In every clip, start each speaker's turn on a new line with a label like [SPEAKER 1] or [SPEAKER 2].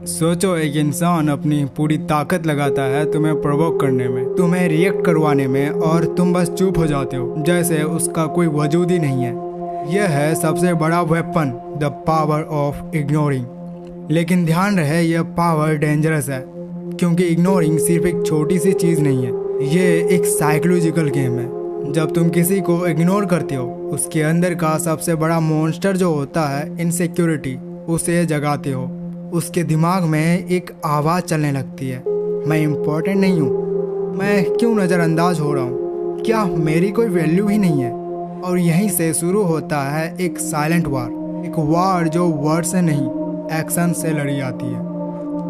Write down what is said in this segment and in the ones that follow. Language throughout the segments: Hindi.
[SPEAKER 1] सोचो, एक इंसान अपनी पूरी ताकत लगाता है तुम्हें प्रोवोक करने में, तुम्हें रिएक्ट करवाने में, और तुम बस चुप हो जाते हो जैसे उसका कोई वजूद ही नहीं है। यह है सबसे बड़ा weapon, the power of ignoring. लेकिन ध्यान रहे, यह पावर डेंजरस है, क्योंकि इग्नोरिंग सिर्फ एक छोटी सी चीज़ नहीं है, ये एक साइकोलॉजिकल गेम है। जब तुम किसी को इग्नोर करते हो, उसके अंदर का सबसे बड़ा मॉन्स्टर जो होता है इनसिक्योरिटी, उसे जगाते हो। उसके दिमाग में एक आवाज़ चलने लगती है, मैं इम्पोर्टेंट नहीं हूँ, मैं क्यों नज़रअंदाज हो रहा हूँ, क्या मेरी कोई वैल्यू ही नहीं है। और यहीं से शुरू होता है एक साइलेंट वार, एक वार जो वर्ड से नहीं, एक्शन से लड़ी जाती है।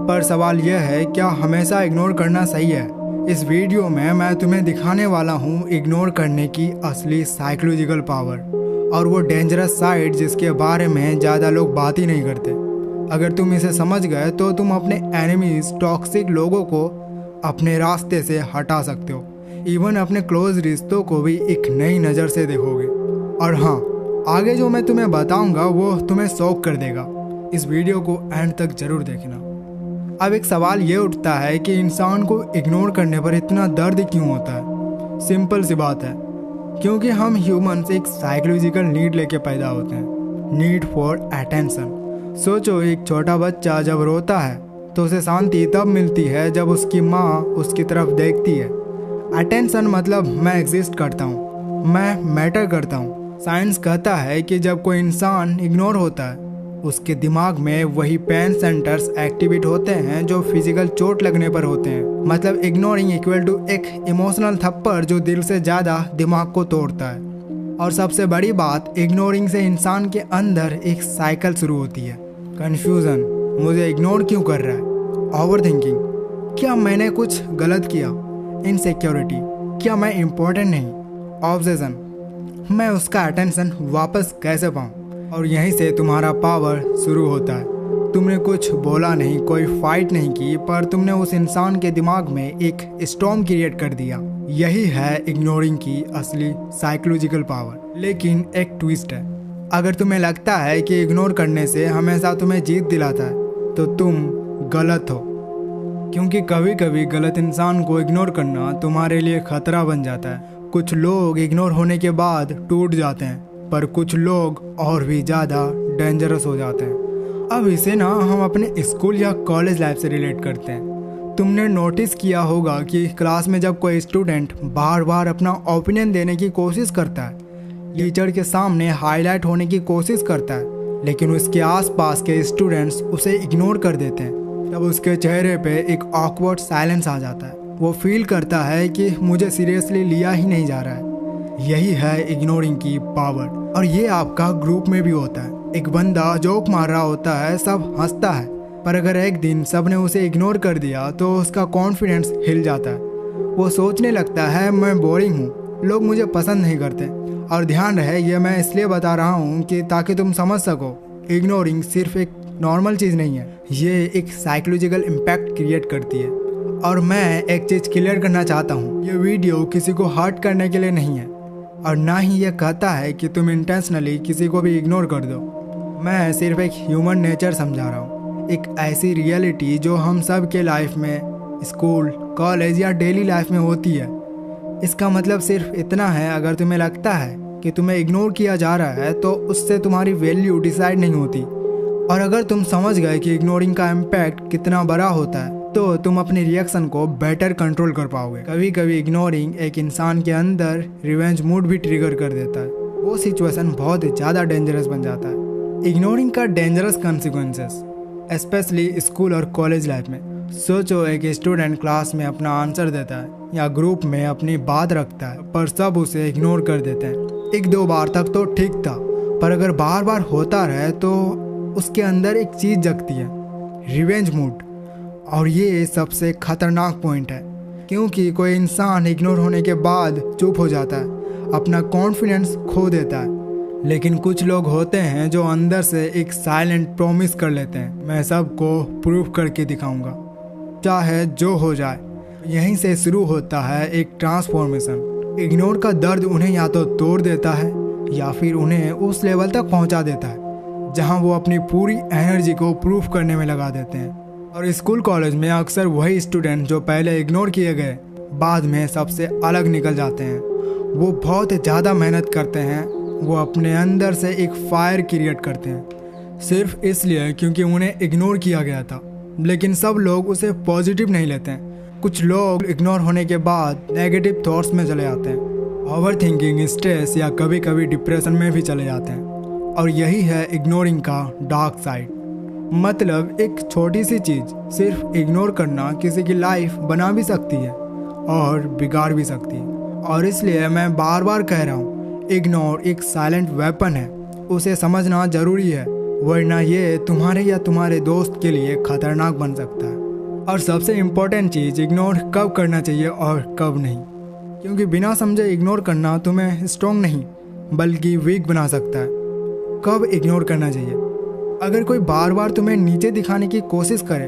[SPEAKER 1] पर सवाल यह है, क्या हमेशा इग्नोर करना सही है? इस वीडियो में मैं तुम्हें दिखाने वाला हूँ इग्नोर करने की असली साइकोलॉजिकल पावर, और वो डेंजरस साइड जिसके बारे में ज़्यादा लोग बात ही नहीं करते। अगर तुम इसे समझ गए तो तुम अपने एनिमीज, टॉक्सिक लोगों को अपने रास्ते से हटा सकते हो, इवन अपने क्लोज रिश्तों को भी एक नई नज़र से देखोगे। और हाँ, आगे जो मैं तुम्हें बताऊंगा वो तुम्हें शॉक कर देगा। इस वीडियो को एंड तक जरूर देखना। अब एक सवाल ये उठता है कि इंसान को इग्नोर करने पर इतना दर्द क्यों होता है? सिंपल सी बात है, क्योंकि हम ह्यूमंस एक साइकोलॉजिकल नीड लेके पैदा होते हैं, नीड फॉर अटेंशन। सोचो, एक छोटा बच्चा जब रोता है तो उसे शांति तब मिलती है जब उसकी माँ उसकी तरफ देखती है। अटेंशन मतलब मैं एग्जिस्ट करता हूँ, मैं मैटर करता हूँ। साइंस कहता है कि जब कोई इंसान इग्नोर होता है, उसके दिमाग में वही पेन सेंटर्स एक्टिवेट होते हैं जो फिजिकल चोट लगने पर होते हैं। मतलब इग्नोरिंग इक्वल टू एक इमोशनल थप्पड़ जो दिल से ज़्यादा दिमाग को तोड़ता है। और सबसे बड़ी बात, इग्नोरिंग से इंसान के अंदर एक साइकिल शुरू होती है। कन्फ्यूज़न, मुझे इग्नोर क्यों कर रहा है? ओवरथिंकिंग, क्या मैंने कुछ गलत किया? इनसिक्योरिटी, क्या मैं इम्पोर्टेंट नहीं? ऑब्सेशन, मैं उसका अटेंशन वापस कैसे पाऊँ? और यहीं से तुम्हारा पावर शुरू होता है। तुमने कुछ बोला नहीं, कोई फाइट नहीं की, पर तुमने उस इंसान के दिमाग में एक स्टॉर्म क्रिएट कर दिया। यही है इग्नोरिंग की असली साइकोलॉजिकल पावर। लेकिन एक ट्विस्ट है, अगर तुम्हें लगता है कि इग्नोर करने से हमेशा तुम्हें जीत दिलाता है तो तुम गलत हो, क्योंकि कभी कभी गलत इंसान को इग्नोर करना तुम्हारे लिए खतरा बन जाता है। कुछ लोग इग्नोर होने के बाद टूट जाते हैं, पर कुछ लोग और भी ज़्यादा डेंजरस हो जाते हैं। अब इसे ना हम अपने स्कूल या कॉलेज लाइफ से रिलेट करते हैं। तुमने नोटिस किया होगा कि क्लास में जब कोई स्टूडेंट बार बार अपना ओपिनियन देने की कोशिश करता है, टीचर के सामने हाईलाइट होने की कोशिश करता है, लेकिन उसके आसपास के स्टूडेंट्स उसे इग्नोर कर देते हैं, तब उसके चेहरे पे एक ऑकवर्ड साइलेंस आ जाता है। वो फील करता है कि मुझे सीरियसली लिया ही नहीं जा रहा है। यही है इग्नोरिंग की पावर। और ये आपका ग्रुप में भी होता है। एक बंदा जोक मार रहा होता है, सब हंसता है, पर अगर एक दिन सब ने उसे इग्नोर कर दिया तो उसका कॉन्फिडेंस हिल जाता है। वो सोचने लगता है, मैं बोरिंग हूँ, लोग मुझे पसंद नहीं करते। और ध्यान रहे, ये मैं इसलिए बता रहा हूँ कि ताकि तुम समझ सको, इग्नोरिंग सिर्फ एक नॉर्मल चीज़ नहीं है, ये एक साइकोलॉजिकल इम्पैक्ट क्रिएट करती है। और मैं एक चीज़ क्लियर करना चाहता हूँ, ये वीडियो किसी को हर्ट करने के लिए नहीं है, और ना ही ये कहता है कि तुम इंटेंशनली किसी को भी इग्नोर कर दो। मैं सिर्फ एक ह्यूमन नेचर समझा रहा हूँ, एक ऐसी रियलिटी जो हम सब के लाइफ में, स्कूल, कॉलेज या डेली लाइफ में होती है। इसका मतलब सिर्फ इतना है, अगर तुम्हें लगता है कि तुम्हें इग्नोर किया जा रहा है तो उससे तुम्हारी वैल्यू डिसाइड नहीं होती। और अगर तुम समझ गए कि इग्नोरिंग का इम्पैक्ट कितना बड़ा होता है, तो तुम अपने रिएक्शन को बेटर कंट्रोल कर पाओगे। कभी कभी इग्नोरिंग एक इंसान के अंदर रिवेंज मूड भी ट्रिगर कर देता है। वो सिचुएशन बहुत ज़्यादा डेंजरस बन जाता है। इग्नोरिंग का डेंजरस कॉन्सिक्वेंसेस, स्पेशली स्कूल और कॉलेज लाइफ में। सोचो, एक स्टूडेंट क्लास में अपना आंसर देता है या ग्रुप में अपनी बात रखता है, पर सब उसे इग्नोर कर देते हैं। एक दो बार तक तो ठीक था, पर अगर बार बार होता रहे तो उसके अंदर एक चीज़ जगती है, रिवेंज मूड। और ये सबसे खतरनाक पॉइंट है, क्योंकि कोई इंसान इग्नोर होने के बाद चुप हो जाता है, अपना कॉन्फिडेंस खो देता है। लेकिन कुछ लोग होते हैं जो अंदर से एक साइलेंट प्रॉमिस कर लेते हैं, मैं सबको प्रूफ करके दिखाऊंगा, चाहे जो हो जाए। यहीं से शुरू होता है एक ट्रांसफॉर्मेशन। इग्नोर का दर्द उन्हें या तो तोड़ देता है या फिर उन्हें उस लेवल तक पहुंचा देता है जहां वो अपनी पूरी एनर्जी को प्रूफ करने में लगा देते हैं। और स्कूल कॉलेज में अक्सर वही स्टूडेंट जो पहले इग्नोर किए गए बाद में सबसे अलग निकल जाते हैं। वो बहुत ज़्यादा मेहनत करते हैं, वो अपने अंदर से एक फायर क्रिएट करते हैं सिर्फ इसलिए क्योंकि उन्हें इग्नोर किया गया था। लेकिन सब लोग उसे पॉजिटिव नहीं लेते हैं। कुछ लोग इग्नोर होने के बाद नेगेटिव थॉट्स में चले जाते हैं, ओवर थिंकिंग, स्ट्रेस या कभी कभी डिप्रेशन में भी चले जाते हैं। और यही है इग्नोरिंग का डार्क साइड। मतलब एक छोटी सी चीज़ सिर्फ इग्नोर करना किसी की लाइफ बना भी सकती है और बिगाड़ भी सकती है। और इसलिए मैं बार बार कह रहा हूँ, इग्नोर एक साइलेंट वेपन है, उसे समझना ज़रूरी है, वरना ये तुम्हारे या तुम्हारे दोस्त के लिए खतरनाक बन सकता है। और सबसे इम्पोर्टेंट चीज़, इग्नोर कब करना चाहिए और कब नहीं, क्योंकि बिना समझे इग्नोर करना तुम्हें स्ट्रॉन्ग नहीं बल्कि वीक बना सकता है। कब इग्नोर करना चाहिए? अगर कोई बार बार तुम्हें नीचे दिखाने की कोशिश करे,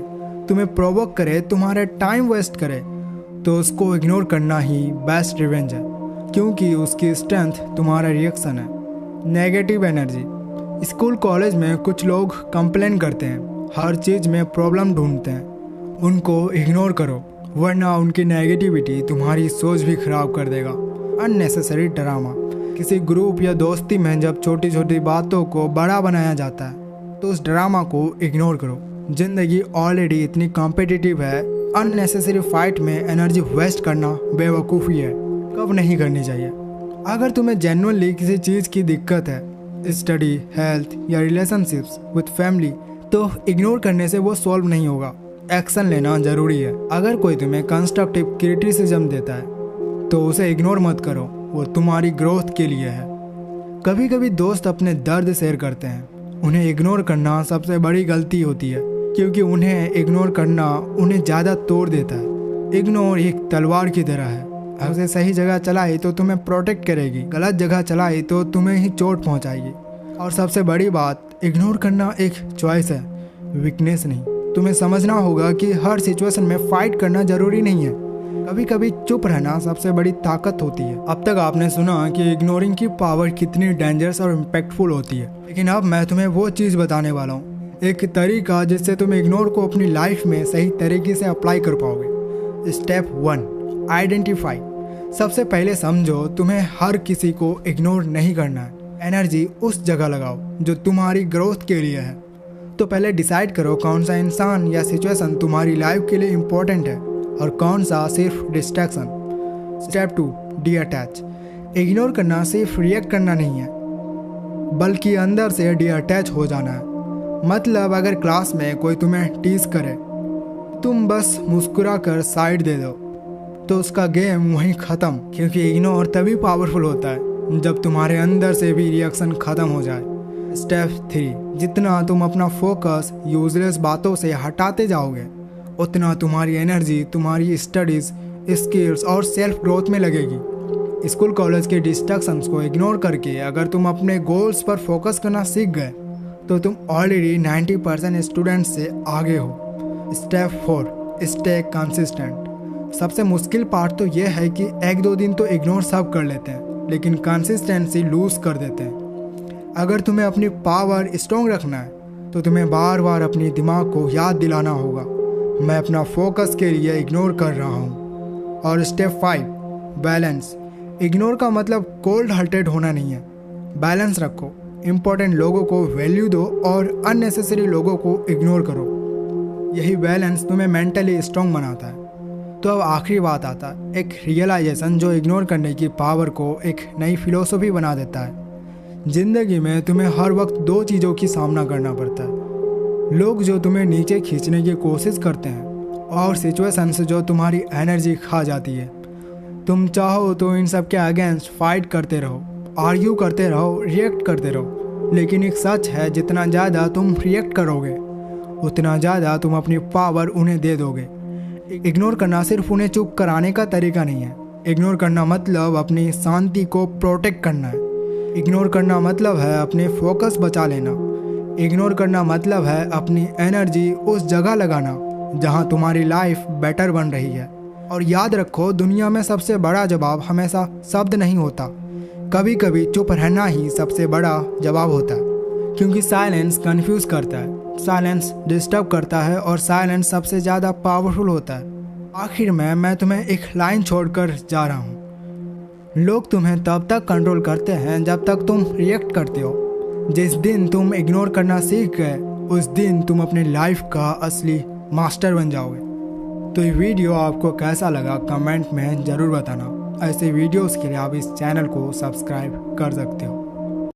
[SPEAKER 1] तुम्हें प्रोवोक करे, तुम्हारा टाइम वेस्ट करे, तो उसको इग्नोर करना ही बेस्ट रिवेंज है, क्योंकि उसकी स्ट्रेंथ तुम्हारा रिएक्शन है। Negative energy. स्कूल कॉलेज में कुछ लोग कंप्लेन करते हैं, हर चीज़ में प्रॉब्लम ढूंढते हैं। उनको इग्नोर करो, वरना उनकी नेगेटिविटी तुम्हारी सोच भी खराब कर देगा। Unnecessary drama. किसी ग्रुप या दोस्ती में जब छोटी छोटी बातों को बड़ा बनाया जाता है तो उस ड्रामा को इग्नोर करो। जिंदगी ऑलरेडी इतनी कॉम्पिटिटिव है, अननेसेसरी फाइट में एनर्जी वेस्ट करना बेवकूफ़ी है। कब नहीं करनी चाहिए? अगर तुम्हें जेन्युइनली किसी चीज़ की दिक्कत है, स्टडी, हेल्थ या रिलेशनशिप्स विद फैमिली, तो इग्नोर करने से वो सॉल्व नहीं होगा। एक्शन लेना ज़रूरी है। अगर कोई तुम्हें कंस्ट्रक्टिव क्रिटिसिज्म देता है तो उसे इग्नोर मत करो, वो तुम्हारी ग्रोथ के लिए है। कभी कभी दोस्त अपने दर्द शेयर करते हैं, उन्हें इग्नोर करना सबसे बड़ी गलती होती है, क्योंकि उन्हें इग्नोर करना उन्हें ज़्यादा तोड़ देता है। इग्नोर एक तलवार की तरह है, उसे सही जगह चलाई तो तुम्हें प्रोटेक्ट करेगी, गलत जगह चलाई तो तुम्हें ही चोट पहुंचाएगी। और सबसे बड़ी बात, इग्नोर करना एक चॉइस है, वीकनेस नहीं। तुम्हें समझना होगा कि हर सिचुएशन में फाइट करना जरूरी नहीं है, कभी कभी चुप रहना सबसे बड़ी ताकत होती है। अब तक आपने सुना कि इग्नोरिंग की पावर कितनी डेंजरस और इम्पैक्टफुल होती है, लेकिन अब मैं तुम्हें वो चीज़ बताने वाला हूँ, एक तरीका जिससे तुम इग्नोर को अपनी लाइफ में सही तरीके से अप्लाई कर पाओगे। Step 1, identify. सबसे पहले समझो, तुम्हें हर किसी को इग्नोर नहीं करना है। एनर्जी उस जगह लगाओ जो तुम्हारी ग्रोथ के लिए है। तो पहले डिसाइड करो कौन सा इंसान या सिचुएशन तुम्हारी लाइफ के लिए इम्पोर्टेंट है और कौन सा सिर्फ डिस्ट्रैक्शन। Step 2, detach. इग्नोर करना सिर्फ रिएक्ट करना नहीं है, बल्कि अंदर से डीअटैच हो जाना है। मतलब अगर क्लास में कोई तुम्हें टीज करे, तुम बस मुस्कुरा कर साइड दे दो, तो उसका गेम वहीं ख़त्म। क्योंकि इग्नोर तभी पावरफुल होता है जब तुम्हारे अंदर से भी रिएक्शन ख़त्म हो जाए। स्टेप 3, जितना तुम अपना फोकस यूजलेस बातों से हटाते जाओगे, उतना तुम्हारी एनर्जी तुम्हारी स्टडीज़, स्किल्स और सेल्फ ग्रोथ में लगेगी। स्कूल कॉलेज के डिस्ट्रैक्शंस को इग्नोर करके अगर तुम अपने गोल्स पर फोकस करना सीख गए तो तुम ऑलरेडी 90% स्टूडेंट्स से आगे हो। Step 4, stay consistent. सबसे मुश्किल पार्ट तो यह है कि 1-2 दिन तो इग्नोर सब कर लेते हैं, लेकिन कंसिस्टेंसी लूज कर देते हैं। अगर तुम्हें अपनी पावर स्ट्रॉन्ग रखना है तो तुम्हें बार बार अपने दिमाग को याद दिलाना होगा, मैं अपना फोकस के लिए इग्नोर कर रहा हूँ। और स्टेप 5, बैलेंस। इग्नोर का मतलब कोल्ड हार्टेड होना नहीं है, बैलेंस रखो। इम्पोर्टेंट लोगों को वैल्यू दो और अननेसेसरी लोगों को इग्नोर करो। यही बैलेंस तुम्हें मेंटली स्ट्रॉन्ग बनाता है। तो अब आखिरी बात आता है, एक रियलाइजेशन जो इग्नोर करने की पावर को एक नई फिलोसफी बना देता है। जिंदगी में तुम्हें हर वक्त 2 चीज़ों की सामना करना पड़ता है, लोग जो तुम्हें नीचे खींचने की कोशिश करते हैं और सिचुएशंस जो तुम्हारी एनर्जी खा जाती है। तुम चाहो तो इन सब के अगेंस्ट फाइट करते रहो, आर्ग्यू करते रहो, रिएक्ट करते रहो, लेकिन एक सच है, जितना ज़्यादा तुम रिएक्ट करोगे उतना ज़्यादा तुम अपनी पावर उन्हें दे दोगे। इग्नोर करना सिर्फ उन्हें चुप कराने का तरीका नहीं है। इग्नोर करना मतलब अपनी शांति को प्रोटेक्ट करना है। इग्नोर करना मतलब है अपने फोकस बचा लेना। इग्नोर करना मतलब है अपनी एनर्जी उस जगह लगाना जहां तुम्हारी लाइफ बेटर बन रही है। और याद रखो, दुनिया में सबसे बड़ा जवाब हमेशा शब्द नहीं होता, कभी कभी चुप रहना ही सबसे बड़ा जवाब होता है। क्योंकि साइलेंस कन्फ्यूज करता है, साइलेंस डिस्टर्ब करता है और साइलेंस सबसे ज़्यादा पावरफुल होता है। आखिर में मैं तुम्हें एक लाइन छोड़कर जा रहा हूँ। लोग तुम्हें तब तक कंट्रोल करते हैं जब तक तुम रिएक्ट करते हो। जिस दिन तुम इग्नोर करना सीख गए उस दिन तुम अपनी लाइफ का असली मास्टर बन जाओगे। तो ये वीडियो आपको कैसा लगा कमेंट में ज़रूर बताना। ऐसे वीडियोस के लिए आप इस चैनल को सब्सक्राइब कर सकते हो।